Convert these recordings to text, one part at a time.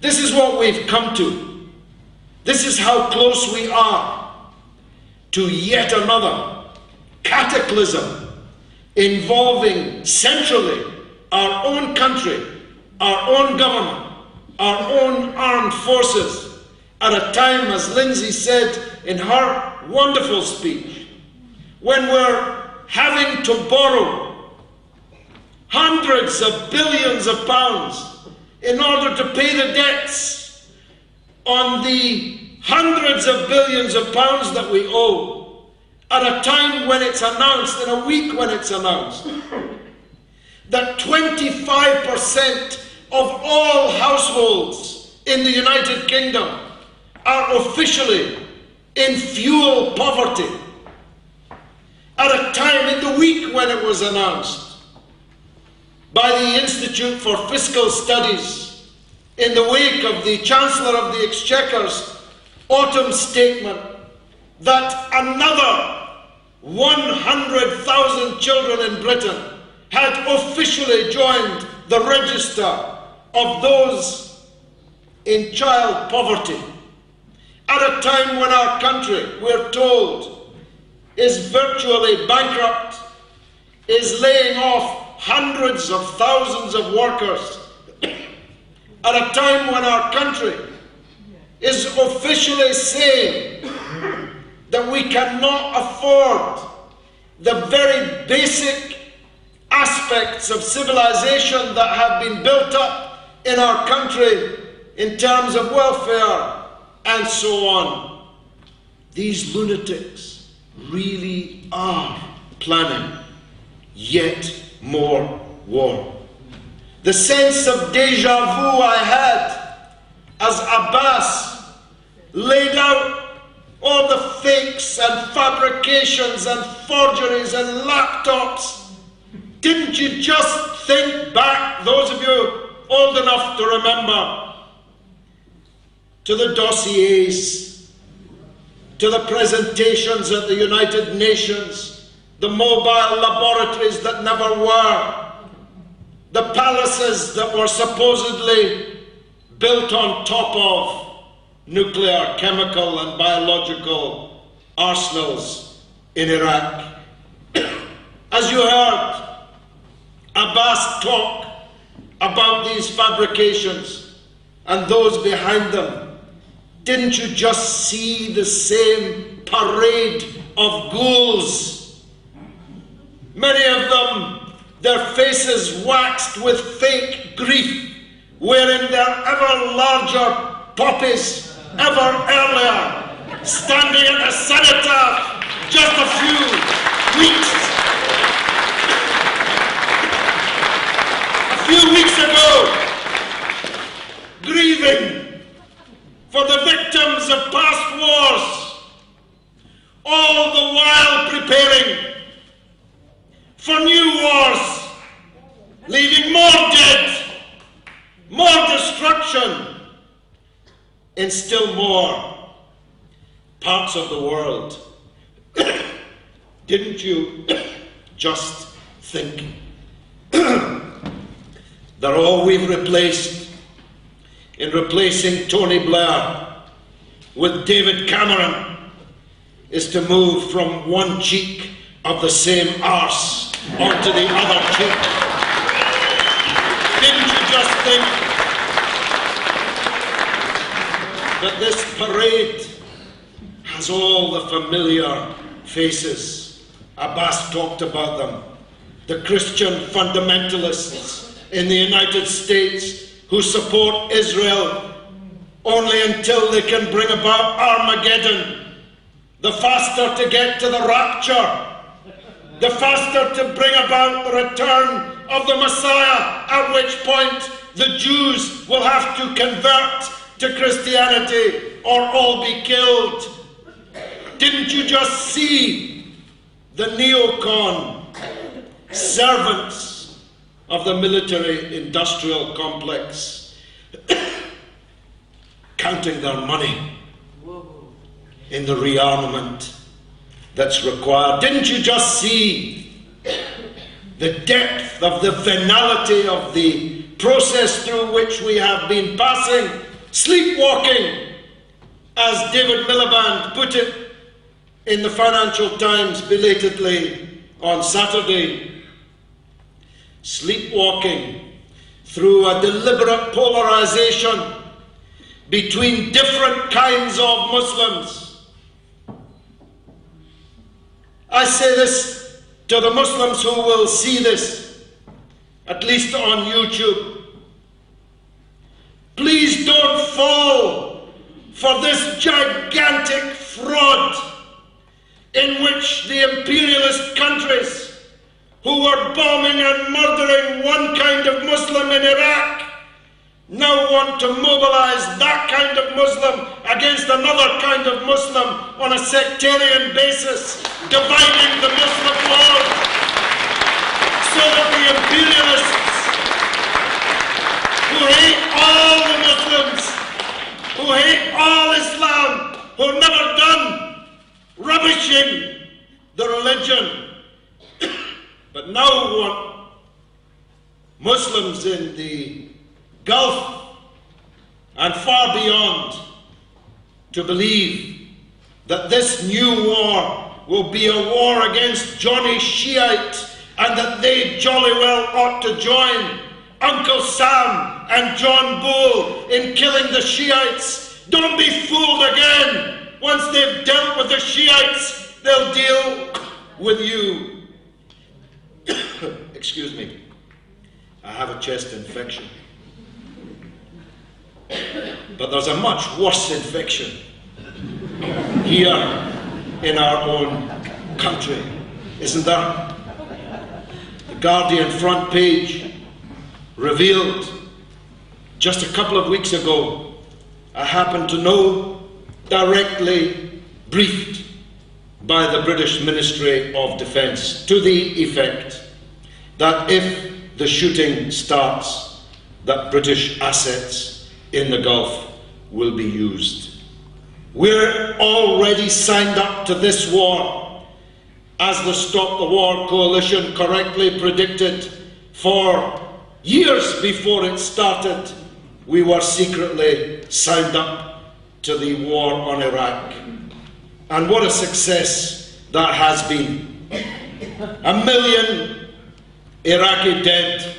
This is what we've come to. This is how close we are to yet another cataclysm involving centrally our own country, our own government, our own armed forces, at a time, as Lindsay said in her wonderful speech, when we're having to borrow hundreds of billions of pounds in order to pay the debts on the hundreds of billions of pounds that we owe, at a time when it's announced, in a week when it's announced, that 25% of all households in the United Kingdom are officially in fuel poverty. At a time, in the week when it was announced by the Institute for Fiscal Studies, in the wake of the Chancellor of the Exchequer's autumn statement, that another 100,000 children in Britain had officially joined the register of those in child poverty. At a time when our country, we're told, is virtually bankrupt, is laying off hundreds of thousands of workers, at a time when our country is officially saying that we cannot afford the very basic aspects of civilization that have been built up in our country in terms of welfare and so on. These lunatics really are planning yet more war. The sense of deja vu I had as Abbas laid out all the fakes and fabrications and forgeries and laptops. Didn't you just think back, those of you old enough to remember, to the dossiers, to the presentations at the United Nations, the mobile laboratories that never were, the palaces that were supposedly built on top of nuclear, chemical and biological arsenals in Iraq. As you heard Abbas talk about these fabrications and those behind them, didn't you just see the same parade of ghouls? Many of them, their faces waxed with fake grief, wearing their ever larger poppies ever earlier, standing at the cenotaph just a few weeks ago, grieving for the victims of past wars, all the while preparing for new wars, leaving more dead, more destruction in still more parts of the world. Didn't you just think that all we've replaced in replacing Tony Blair with David Cameron is to move from one cheek of the same arse onto the other cheek? Didn't you just think that this parade has all the familiar faces? Abbas talked about them. The Christian fundamentalists in the United States who support Israel only until they can bring about Armageddon. The faster to get to the rapture, the faster to bring about the return of the Messiah, at which point the Jews will have to convert to Christianity or all be killed. Didn't you just see the neocon servants of the military-industrial complex counting their money in the rearmament that's required? Didn't you just see the depth of the venality of the process through which we have been passing, sleepwalking, as David Miliband put it in the Financial Times belatedly on Saturday. Sleepwalking through a deliberate polarization between different kinds of Muslims. I say this to the Muslims who will see this, at least on YouTube. Please don't fall for this gigantic fraud in which the imperialist countries who were bombing and murdering one kind of Muslim in Iraq now want to mobilize that kind of Muslim against another kind of Muslim on a sectarian basis, dividing the Muslim world so that the imperialists who hate all the Muslims, who hate all Islam, who have never done rubbishing the religion, but now want Muslims in the Gulf and far beyond to believe that this new war will be a war against Johnny Shiite and that they jolly well ought to join Uncle Sam and John Bull in killing the Shiites. Don't be fooled again. Once they've dealt with the Shiites, they'll deal with you. Excuse me. I have a chest infection. But there's a much worse infection here in our own country, isn't there? The Guardian front page revealed just a couple of weeks ago, I happen to know, directly briefed by the British Ministry of Defence, to the effect that if the shooting starts, that British assets in the Gulf will be used. We're already signed up to this war, as the Stop the War Coalition correctly predicted. For years before it started, we were secretly signed up to the war on Iraq. And what a success that has been. 1 million Iraqi dead,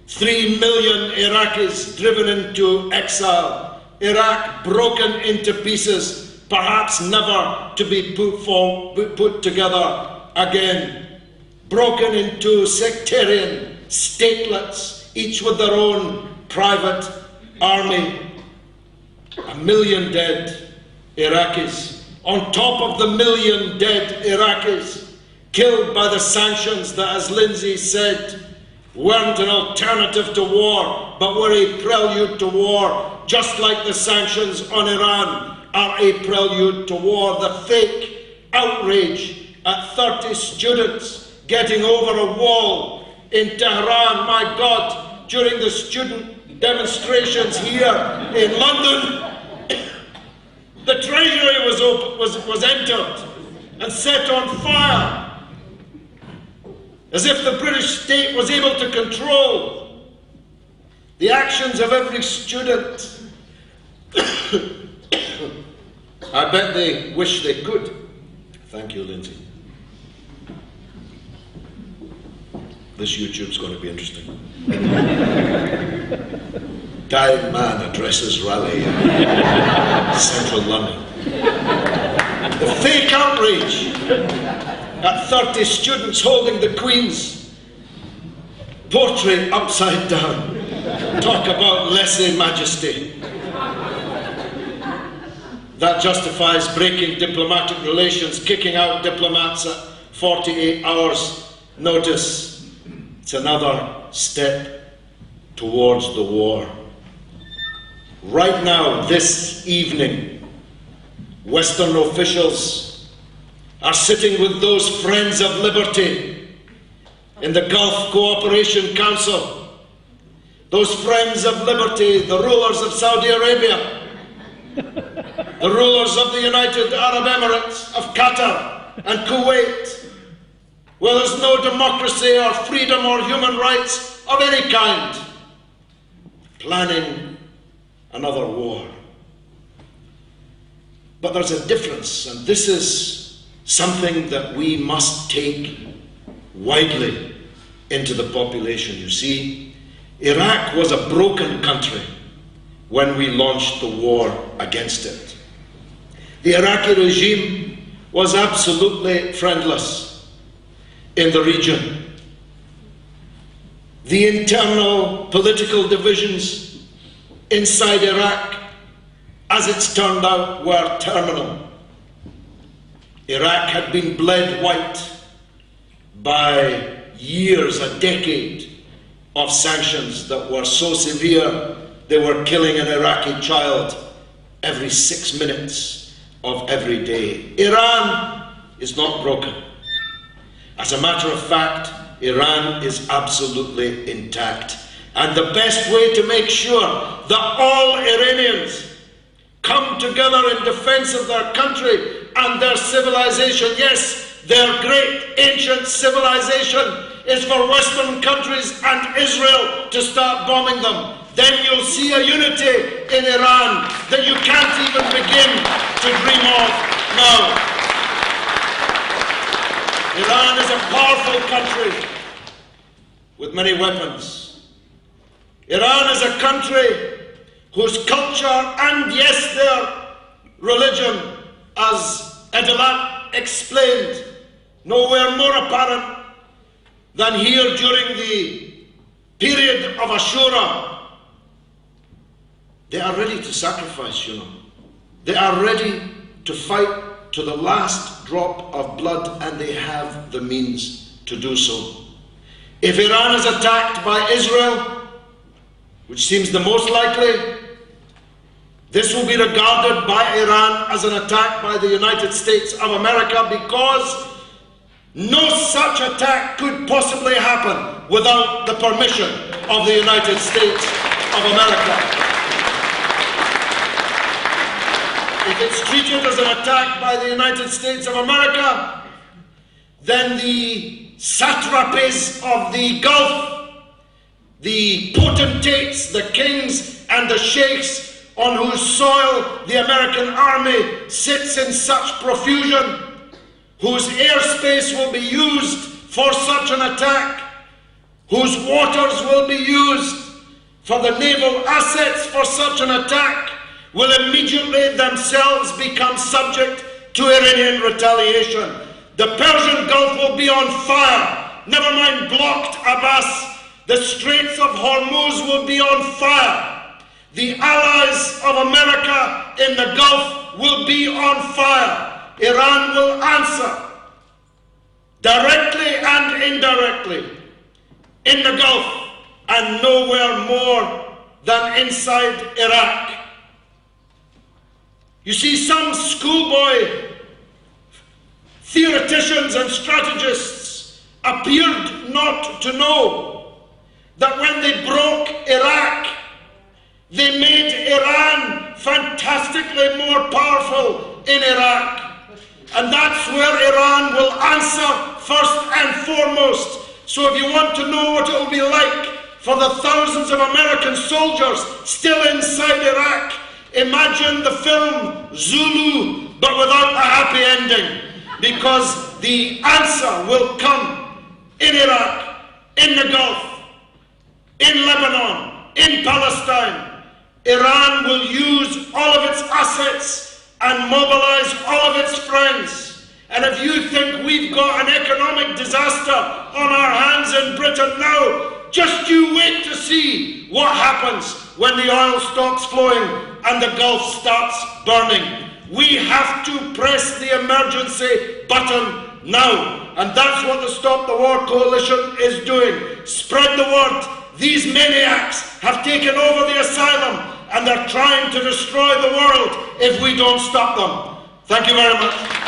3 million Iraqis driven into exile, Iraq broken into pieces, perhaps never to be put together again, broken into sectarian statelets, each with their own private army. 1 million dead Iraqis, on top of the 1 million dead Iraqis killed by the sanctions that, as Lindsay said, weren't an alternative to war, but were a prelude to war, just like the sanctions on Iran are a prelude to war. The fake outrage at 30 students getting over a wall in Tehran, my God, during the student demonstrations here in London. The Treasury was entered and set on fire, as if the British state was able to control the actions of every student. I bet they wish they could. Thank you, Lindsay. This YouTube's going to be interesting. Dying man addresses rally in central London. The fake outrage at 30 students holding the Queen's portrait upside down. Talk about lèse-majesté. That justifies breaking diplomatic relations, kicking out diplomats at 48 hours notice. It's another step towards the war. Right now, this evening, Western officials are sitting with those friends of liberty in the Gulf Cooperation Council, those friends of liberty, the rulers of Saudi Arabia, the rulers of the United Arab Emirates, of Qatar and Kuwait, where there's no democracy or freedom or human rights of any kind. planning another war. But there's a difference, and this is something that we must take widely into the population. You see, Iraq was a broken country when we launched the war against it. The Iraqi regime was absolutely friendless in the region. The internal political divisions inside Iraq, as it's turned out, were terminal. Iraq had been bled white by years, a decade of sanctions that were so severe they were killing an Iraqi child every 6 minutes of every day. Iran is not broken. As a matter of fact, Iran is absolutely intact. And the best way to make sure that all Iranians come together in defense of their country and their civilization, yes, their great ancient civilization, is for Western countries and Israel to start bombing them. Then you'll see a unity in Iran that you can't even begin to dream of now. Iran is a powerful country with many weapons. Iran is a country whose culture and, yes, their religion, as Edilat explained, nowhere more apparent than here during the period of Ashura. They are ready to sacrifice, you know. They are ready to fight to the last drop of blood, and they have the means to do so. If Iran is attacked by Israel, which seems the most likely, this will be regarded by Iran as an attack by the United States of America, because no such attack could possibly happen without the permission of the United States of America. If it's treated as an attack by the United States of America, then the satrapies of the Gulf, the potentates, the kings and the sheikhs on whose soil the American army sits in such profusion, whose airspace will be used for such an attack, whose waters will be used for the naval assets for such an attack, will immediately themselves become subject to Iranian retaliation. The Persian Gulf will be on fire. Never mind blocked Abbas. The Straits of Hormuz will be on fire. The allies of America in the Gulf will be on fire. Iran will answer directly and indirectly in the Gulf, and nowhere more than inside Iraq. You see, some schoolboy theoreticians and strategists appeared not to know that when they broke Iraq, they made Iran fantastically more powerful in Iraq. And that's where Iran will answer first and foremost. So if you want to know what it will be like for the thousands of American soldiers still inside Iraq, imagine the film Zulu, but without a happy ending, because the answer will come in Iraq, in the Gulf, in Lebanon, in Palestine. Iran will use all of its assets and mobilize all of its friends. And if you think we've got an economic disaster on our hands in Britain now, just you wait to see what happens when the oil stops flowing and the Gulf starts burning. We have to press the emergency button now. And that's what the Stop the War Coalition is doing. Spread the word. These maniacs have taken over the asylum, and they're trying to destroy the world if we don't stop them. Thank you very much.